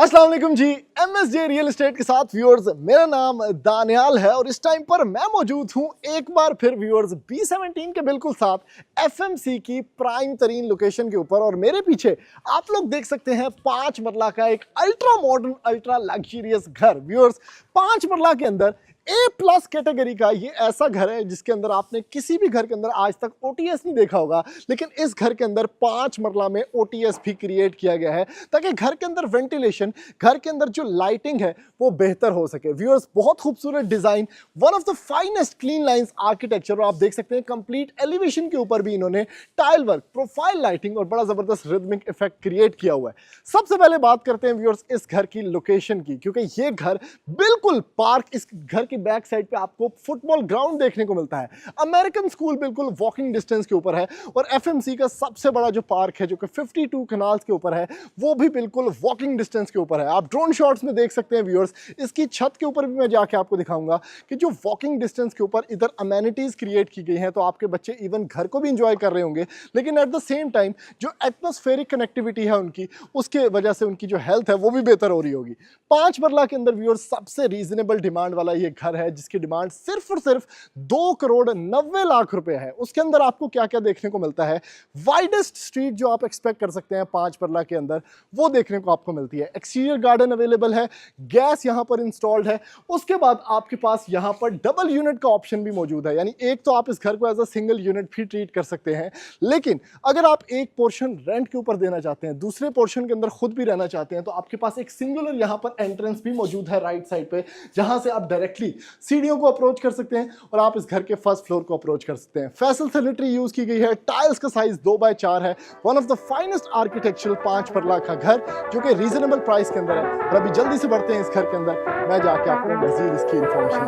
अस्सलाम वालेकुम जी। MSJ real estate के साथ व्यूअर्स, मेरा नाम दानियाल है और इस टाइम पर मैं मौजूद हूं एक बार फिर व्यूअर्स B17 के बिल्कुल साथ FMC की प्राइम तरीन लोकेशन के ऊपर। और मेरे पीछे आप लोग देख सकते हैं 5 मरला का एक अल्ट्रा मॉडर्न अल्ट्रा लग्जरियस घर। व्यूअर्स, 5 मरला के अंदर A+ कैटेगरी का ये ऐसा घर है जिसके अंदर आपने किसी भी घर के अंदर आज तक OTS नहीं देखा होगा, लेकिन इस घर के अंदर 5 मरला में OTS भी क्रिएट किया गया है ताकि घर के अंदर वेंटिलेशन, घर के अंदर जो लाइटिंग है वो बेहतर हो सके। व्यूअर्स, बहुत खूबसूरत design, one of the finest clean lines architecture. और आप देख सकते हैं कंप्लीट एलिवेशन के ऊपर भी इन्होंने टाइल वर्क, प्रोफाइल लाइटिंग और बड़ा जबरदस्त रिदमिक इफेक्ट क्रिएट किया हुआ है। सबसे पहले बात करते हैं व्यूअर्स इस घर की लोकेशन की, क्योंकि ये घर बिल्कुल पार्क, इस घर की बैक साइड पे आपको फुटबॉल ग्राउंड देखने को मिलता है। अमेरिकन स्कूल बिल्कुल वॉकिंग डिस्टेंस के ऊपर है और FMC का सबसे बड़ा जो पार्क है जो कि 52 कनाल्स के ऊपर है वो भी बिल्कुल वॉकिंग डिस्टेंस के ऊपर है। आप ड्रोन शॉट्स में देख सकते हैं व्यूअर्स, इसकी छत के ऊपर भी मैं जाके आपको दिखाऊंगा कि जो वॉकिंग डिस्टेंस के ऊपर इधर अमेनिटीज क्रिएट की गई हैं, तो आपके बच्चे इवन घर को भी इंजॉय कर रहे होंगे, लेकिन एट द सेम टाइम जो एटमॉस्फेरिक कनेक्टिविटी है उनकी, उसके वजह से उनकी जो हेल्थ है वो भी बेहतर हो रही होगी। 5 मरला के अंदर व्यूअर्स सबसे रीजनेबल डिमांड वाला ये घर है जिसकी डिमांड सिर्फ और सिर्फ 2,90,00,000 रुपए है। उसके अंदर आपको क्या क्या देखने को मिलता है? वाइडेस्ट स्ट्रीट जो आप एक्सपेक्ट कर सकते हैं 5 मरला के अंदर वो देखने को आपको मिलती है। एक्सटीरियर गार्डन अवेलेबल है, गैस यहां पर इंस्टॉल्ड है। उसके बाद आपके पास यहां पर डबल यूनिट का ऑप्शन भी मौजूद है, यानी एक तो आप इस घर को एज अ सिंगल यूनिट भी ट्रीट कर सकते हैं, लेकिन अगर आप एक पोर्शन रेंट के ऊपर देना चाहते हैं, दूसरे पोर्शन के अंदर खुद भी रहना चाहते हैं, तो आपके पास एक सिंगुलर यहां पर एंट्रेंस भी मौजूद है राइट साइड पे, जहां से आप डायरेक्टली सीढ़ियों को अप्रोच कर सकते हैं और आप इस घर के फर्स्ट फ्लोर को अप्रोच कर सकते हैं। फैसल सैनिटरी यूज की गई है, टाइल्स का साइज 2x4 है। One of the finest architectural 5 मरला का घर जो कि रीजनेबल प्राइस के अंदर है। और अभी जल्दी से बढ़ते हैं इस घर के अंदर, मैं जाके आपको मजीद इसकी इंफॉर्मेशन।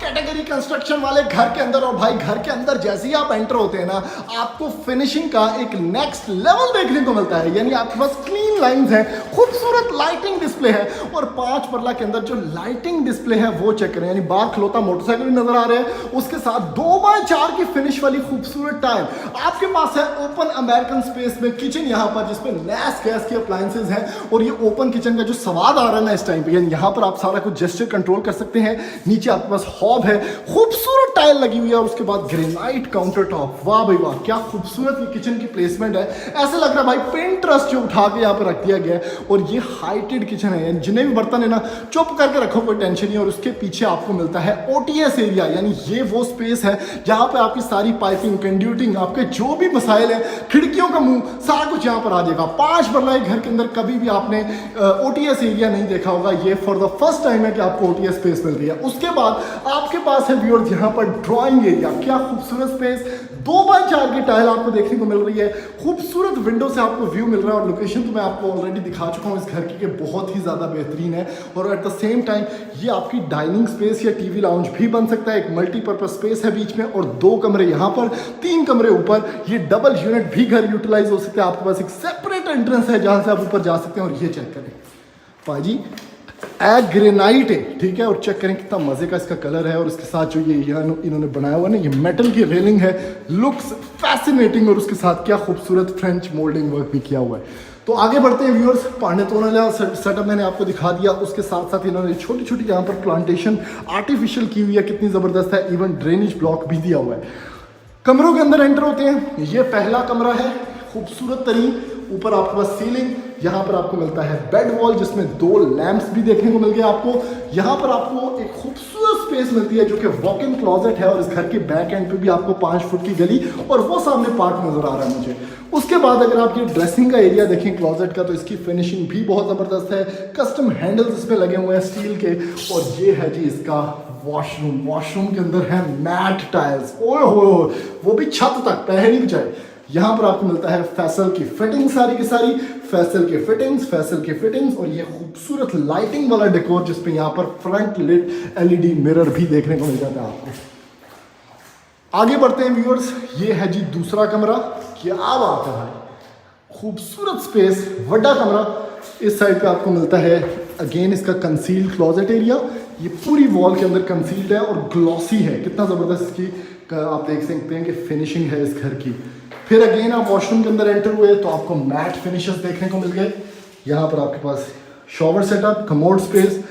कैटेगरी कंस्ट्रक्शन वाले घर के अंदर, और भाई घर के अंदर जैसे ही आप एंटर होते हैं ना, आपको फिनिशिंग का एक नेक्स्ट लेवल देखने को मिलता है। यानी आपके पास क्लीन लाइंस है, खूबसूरत लाइटिंग डिस्प्ले है, और 5 मरला के अंदर जो लाइटिंग डिस्प्ले है वो चेक करें। यानी बार खलोता मोटरसाइकिल भी नजर आ रहे हैं, उसके साथ 2x4 की फिनिश वाली खूबसूरत टाइल। आपके पास है ओपन अमेरिकन स्पेस में किचन यहाँ पर, जिसमें नैस गैस की अप्लायंसेज हैं, और ये ओपन किचन का जो स्वाद आ रहा है ना इस टाइम पे, यानी यहाँ पर आप सारा कुछ जेस्चर कंट्रोल कर सकते हैं। नीचे आपके पास हॉब है, खूबसूरत टाइल लगी हुई है, और उसके बाद ग्रेनाइट काउंटर टॉप। वाह भाई वाह, क्या खूबसूरत ये किचन की प्लेसमेंट है। ऐसे लग रहा है भाई पिंटरेस्ट जो उठा के यहाँ पर रख दिया गया है। और ये हाइटेड किचन है, यानी जिन्हें भी बर्तन है ना चुप करके रखो, कोई टेंशन नहीं। और उसके पीछे आपको मिलता है OTS एरिया, यानी ये वो स्पेस है जहाँ पे आपकी सारी पाइपिंग, कंड्यूटिंग, आपके जो भी मसाइल है, खिड़कियों का मुंह, सारा कुछ यहाँ पर आ जाएगा। 5 मरला घर के अंदर कभी भी आपने OTS एरिया नहीं देखा होगा, ये फॉर द फर्स्ट टाइम है कि आपको OTS स्पेस मिल रही है। उसके बाद आपके पास है व्यूअर्स यहाँ पर ड्राइंग एरिया, क्या खूबसूरत स्पेस, 2x4 की टाइल आपको देखने को मिल रही है, खूबसूरत विंडो से आपको व्यू मिल रहा है। और लोकेशन तो मैं आपको ऑलरेडी दिखा चुका हूँ इस घर की, बहुत ही ज़्यादा बेहतरीन है। और एट द सेम टाइम ये आपकी डाइनिंग स्पेस या TV लाउंज भी बन सकता है। एक मल्टीपर्पज स्पेस है बीच में, और 2 कमरे यहाँ पर, 3 कमरे ऊपर। ये डबल यूनिट भी घर यूटिलाइज हो सकता है। आपके पास एक सेपरेट एंट्रेंस है जहाँ से आप ऊपर जा सकते हैं। और ये चेक करें पाजी, ग्रेनाइट है, ठीक है। और चेक करें कितना मजे का इसका कलर है, और इसके साथ जो ये इन्होंने बनाया हुआ ना, ये मेटल की रेलिंग है, लुक्स फैसिनेटिंग। और उसके साथ क्या खूबसूरत फ्रेंच मोल्डिंग वर्क भी किया हुआ है। तो आगे बढ़ते हैं व्यूअर्स, पाने तो वाला सेटअप मैंने आपको दिखा दिया। उसके साथ साथ इन्होंने छोटी छोटी यहाँ पर प्लांटेशन आर्टिफिशियल की हुई है, कितनी ज़बरदस्त है। इवन ड्रेनेज ब्लॉक भी दिया हुआ है। कमरों के अंदर एंटर होते हैं, ये पहला कमरा है, खूबसूरत तरीन, ऊपर आपके पास सीलिंग, यहाँ पर आपको मिलता है बेड वॉल जिसमें 2 लैंप्स भी देखने को मिल गया आपको। यहाँ पर आपको एक खूबसूरत स्पेस मिलती है जो कि वॉक इन क्लॉजेट है और इस घर के बैक एंड पे भी आपको 5 फुट की गली और वो सामने पार्क नजर आ रहा है मुझे। उसके बाद अगर आप ये ड्रेसिंग का एरिया देखें क्लॉजेट का, तो इसकी फिनिशिंग भी बहुत ज़बरदस्त है। कस्टम हैंडल्स इसमें लगे हुए हैं स्टील के। और ये है जी इसका वॉशरूम के अंदर है मैट टाइल्स, ओए हो, वो भी छत तक, पैर नहीं बचाए। यहाँ पर आपको मिलता है फैसल की फिटिंग, सारी की सारी फैसल के फिटिंग्स और ये खूबसूरत लाइटिंग वाला डेकोर जिसपे यहाँ पर फ्रंट लिट एलईडी मिरर भी देखने को मिल जाता है आपको। आगे बढ़ते हैं व्यूअर्स, ये है जी दूसरा कमरा। क्या बात है भाई, खूबसूरत स्पेस, बड़ा कमरा। इस साइड पे आपको मिलता है अगेन इसका कंसील्ड क्लॉजेट एरिया। ये पूरी वॉल के अंदर कंसील्ड है और ग्लॉसी है। कितना ज़बरदस्त इसकी आप देख सकते हैं कि फिनिशिंग है इस घर की। फिर अगेन आप वॉशरूम के अंदर एंटर हुए तो आपको मैट फिनिशेस देखने को मिल गए। यहाँ पर आपके पास shower setup, commode space,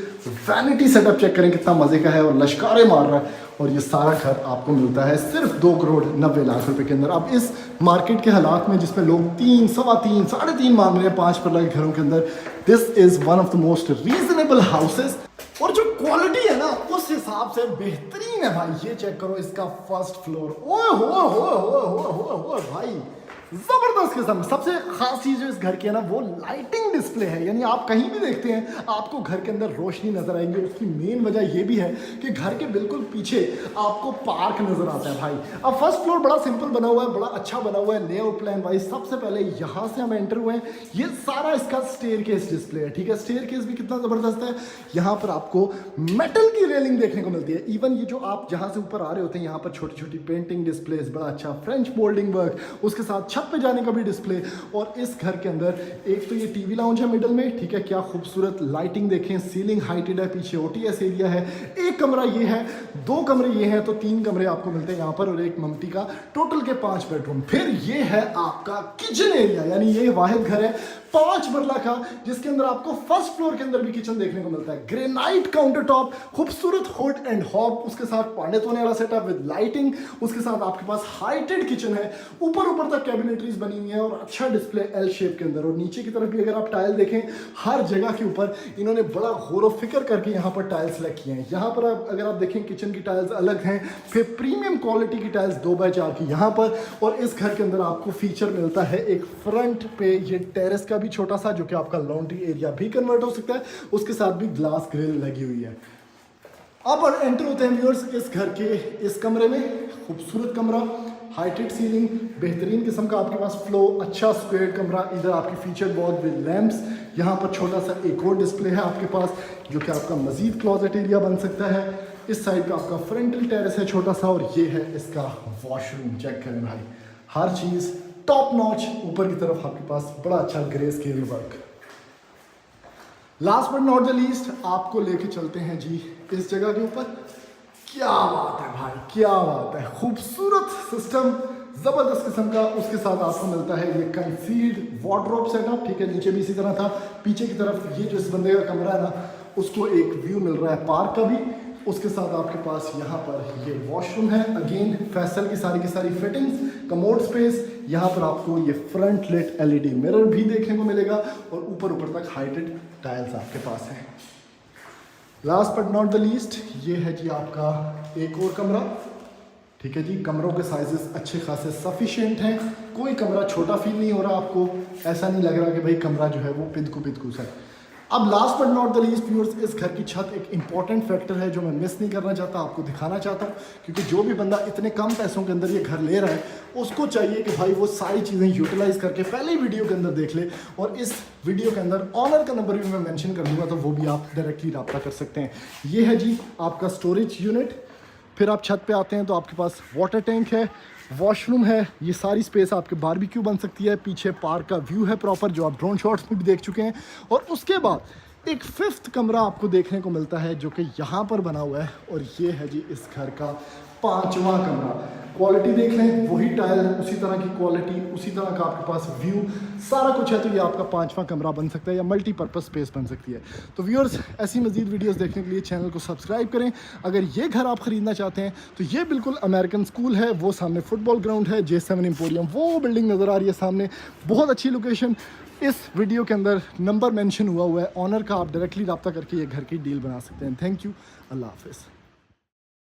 vanity setup check करें कितना मजे का है और लश्कारे मार रहा है। और ये सारा घर आपको मिलता है सिर्फ 2,90,00,000 रुपए के अंदर। अब इस मार्केट के हालात में जिसमें लोग 3, सवा 3, 3.5 मांग रहे हैं 5 पर लगे घरों के अंदर, this is one of the most reasonable houses. और जो क्वालिटी है ना उस हिसाब से बेहतरीन है भाई। ये चेक करो इसका फर्स्ट फ्लोर, ओए हो भाई, जबरदस्त किस्म। सबसे खास चीज जो इस घर की है ना वो लाइटिंग डिस्प्ले है। यानी आप कहीं भी देखते हैं आपको घर के अंदर रोशनी नजर आएगी। उसकी मेन वजह ये भी है कि घर के बिल्कुल पीछे आपको पार्क नजर आता है भाई। अब फर्स्ट फ्लोर बड़ा सिंपल बना हुआ है, बड़ा अच्छा बना हुआ है लेआउट प्लान वाइज। सबसे पहले यहाँ से हम एंटर हुए हैं, ये सारा इसका स्टेयरकेस डिस्प्ले है, ठीक है। स्टेयरकेस भी कितना जबरदस्त है। यहाँ पर आपको मेटल की रेलिंग देखने को मिलती है। इवन ये जो आप जहाँ से ऊपर आ रहे होते हैं यहाँ पर छोटी छोटी पेंटिंग डिस्प्लेस, बड़ा अच्छा फ्रेंच मोल्डिंग वर्क, उसके साथ छत पे जाने का भी डिस्प्ले। और इस घर के अंदर एक तो ये टीवी लाउंज है मिडल में, ठीक है। क्या खूबसूरत लाइटिंग देखें, सीलिंग हाइटेड है, पीछे ओटीएस एरिया है। एक कमरा ये है, 2 कमरे ये हैं, तो 3 कमरे आपको मिलते हैं यहाँ पर और एक ममटी का, टोटल के 5 बेडरूम। फिर ये है आपका किचन एरिया, यानी ये वाहिद घर है 5 मरला का जिसके अंदर आपको फर्स्ट फ्लोर के अंदर भी किचन देखने को मिलता है। ग्रेनाइट काउंटर टॉप, खूबसूरत हुड एंड हॉब, उसके साथ पानी धोने वाला सेटअप विद लाइटिंग। उसके साथ आपके पास हाइटेड किचन है, ऊपर तक कैबिनेटरीज बनी हुई है और अच्छा डिस्प्ले एल शेप के अंदर। और नीचे की तरफ भी अगर आप टाइल देखें, हर जगह के ऊपर इन्होंने बड़ा गौर व फिक्र करके यहाँ पर टाइल्स सेलेक्ट किए हैं। यहाँ पर अगर आप देखें किचन की टाइल्स अलग हैं, फिर प्रीमियम क्वालिटी की टाइल्स 2x4 की यहाँ पर। और इस घर के अंदर आपको फीचर मिलता है एक फ्रंट पे ये टेरेस का भी छोटा सा, जो कि आपका लॉन्ड्री एरिया भी कन्वर्ट हो सकता है। उसके साथ भी ग्लास ग्रिल लगी हुई है। अब एंटर होते हैं व्यूअर्स इस घर के इस कमरे में। खूबसूरत कमरा, हाइटेड सीलिंग, बेहतरीन किस्म का आपके पास फ्लो, अच्छा स्क्वायर कमरा। इधर आपकी फीचर वॉल विद लैंप्स। यहाँ पर छोटा सा एक और डिस्प्ले है आपके पास जो कि आपका मजीद क्लॉजेट एरिया बन सकता है। इस साइड पे आपका फ्रंटल टेरेस है छोटा सा और ये है इसका वॉशरूम। चेक करें भाई, हर चीज़ टॉप नॉच। ऊपर की तरफ आपके पास बड़ा अच्छा grey scale work. Last but not the least आपको लेके चलते हैं जी इस जगह के ऊपर। क्या बात है भाई, क्या बात है, खूबसूरत सिस्टम, जबरदस्त किस्म का। उसके साथ आपको मिलता है ये कंसील्ड वार्डरोब सेटअप, ठीक है। नीचे भी इसी तरह था। पीछे की तरफ ये जो इस बंदे का कमरा है ना उसको एक व्यू मिल रहा है पार्क का भी। उसके साथ आपके पास यहाँ पर ये वॉशरूम है, अगेन फैसल की सारी फिटिंग्स, कमोड स्पेस। यहाँ पर आपको ये फ्रंट लिट एलईडी मिरर भी देखने को मिलेगा और ऊपर तक हाइटेड टाइल्स आपके पास है। Last but not the least ये है जी आपका एक और कमरा, ठीक है जी। कमरों के साइजेस अच्छे खासे सफिशिएंट हैं, कोई कमरा छोटा फील नहीं हो रहा आपको। ऐसा नहीं लग रहा कि भाई कमरा जो है वो पिदकू है। अब last but not the least viewers, इस घर की छत एक इंपॉर्टेंट फैक्टर है जो मैं मिस नहीं करना चाहता, आपको दिखाना चाहता हूँ। क्योंकि जो भी बंदा इतने कम पैसों के अंदर ये घर ले रहा है उसको चाहिए कि भाई वो सारी चीज़ें यूटिलाइज करके पहले ही वीडियो के अंदर देख ले। और इस वीडियो के अंदर ऑनर का नंबर भी मैं मेंशन कर दूंगा, तो वो भी आप डायरेक्टली रब्ता कर सकते हैं। ये है जी आपका स्टोरेज यूनिट। फिर आप छत पे आते हैं तो आपके पास वाटर टैंक है, वॉशरूम है। ये सारी स्पेस आपके बारबेक्यू बन सकती है। पीछे पार्क का व्यू है प्रॉपर, जो आप ड्रोन शॉट्स में भी देख चुके हैं। और उसके बाद एक 5th कमरा आपको देखने को मिलता है जो कि यहाँ पर बना हुआ है। और ये है जी इस घर का 5वां कमरा। क्वालिटी देख लें, वही टाइल, उसी तरह की क्वालिटी, उसी तरह का आपके पास व्यू, सारा कुछ है। तो ये आपका 5वां कमरा बन सकता है या मल्टीपर्पज़ स्पेस बन सकती है। तो व्यूअर्स, ऐसी मज़ीद वीडियोस देखने के लिए चैनल को सब्सक्राइब करें। अगर ये घर आप ख़रीदना चाहते हैं तो ये बिल्कुल अमेरिकन स्कूल है, वो सामने फुटबॉल ग्राउंड है, J7 एम्पोरियम, वो बिल्डिंग नज़र आ रही है सामने, बहुत अच्छी लोकेशन। इस वीडियो के अंदर नंबर मेंशन हुआ है ऑनर का, आप डायरेक्टली रब्ता करके ये घर की डील बना सकते हैं। थैंक यू, अल्लाह हाफिज़।